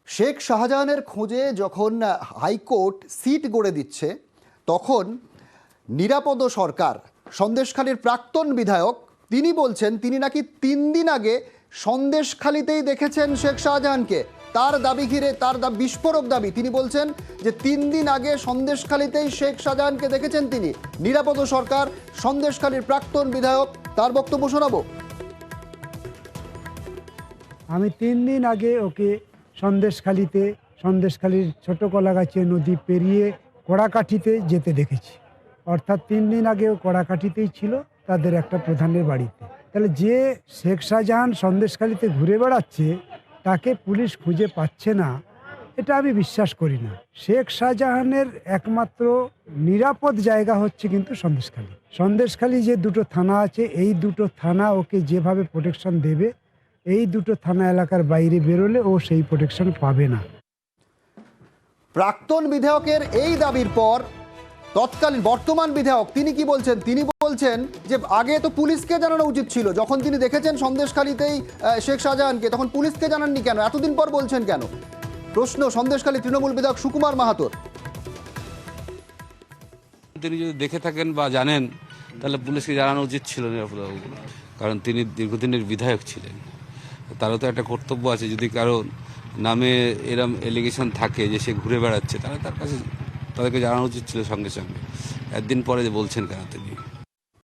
শেখ শাহজাহানের খোঁজে যখন হাইকোর্ট সিট গড়ে দিচ্ছে তখন নিরাপদ সরকার সন্দেশখালীর প্রাক্তন বিধায়ক তিনি বলছেন তিনি নাকি 3 দিন আগে সন্দেশখালীতেই দেখেছেন শেখ শাহজাহানকে। তার দাবি ঘিরে তার বিস্ফোরক দাবি, তিনি বলছেন যে 3 দিন আগে সন্দেশখালীতেই শেখ শাহজাহানকে দেখেছেন তিনি। নিরাপদ সরকার সন্দেশখালীর প্রাক্তন বিধায়ক, তার বক্তব্য শোনাবো। আমি 3 দিন আগে ওকে সন্দেশখালীর ছোট কলাগাছিয়া নদী পেরিয়ে কড়াকাঠিতে যেতে দেখেছি। অর্থাৎ 3 দিন আগে ও কড়াকাঠিতেই ছিল তাদের একটা প্রধানের বাড়িতে। তাহলে যে শেখ শাহজাহান সন্দেশখালীতে ঘুরে বেড়াচ্ছে তাকে পুলিশ খুঁজে পাচ্ছে না, এটা আমি বিশ্বাস করি না। শেখ শাহজাহানের একমাত্র নিরাপদ জায়গা হচ্ছে কিন্তু সন্দেশখালী যে দুটো থানা আছে, এই দুটো থানা ওকে যেভাবে প্রোটেকশন দেবে, এই দুটো থানা এলাকার বাইরে বেরোলে ও সেই প্রোটেকশন পাবে না। প্রাক্তন বিধায়কের এই দাবির পর তৎকালীন বর্তমান বিধায়ক তিনি কি বলছেন? তিনি বলছেন যে আগে তো পুলিশকে জানানো উচিত ছিল। যখন তিনি দেখেছেন সন্দেশখালীতেই শেখ শাহজাহানকে, তখন পুলিশকে জানাননি কেন? এতদিন পর বলছেন কেন? প্রশ্ন সন্দেশখালী তৃণমূল বিধায়ক সুকুমার মাহাতোর। তিনি যদি দেখে থাকেন বা জানেন তাহলে পুলিশকে জানানো উচিত ছিল নিরাপদবাবু, কারণ তিনি দীর্ঘদিনের বিধায়ক ছিলেন। তারও তো একটা কর্তব্য আছে, যদি কারো নামে এরম এলিগেশন থাকে যে সে ঘুরে বেড়াচ্ছে, তাহলে তাদেরকে জানানো উচিত ছিল সঙ্গে সঙ্গে। একদিন পরে যে বলছেন কেন তিনি?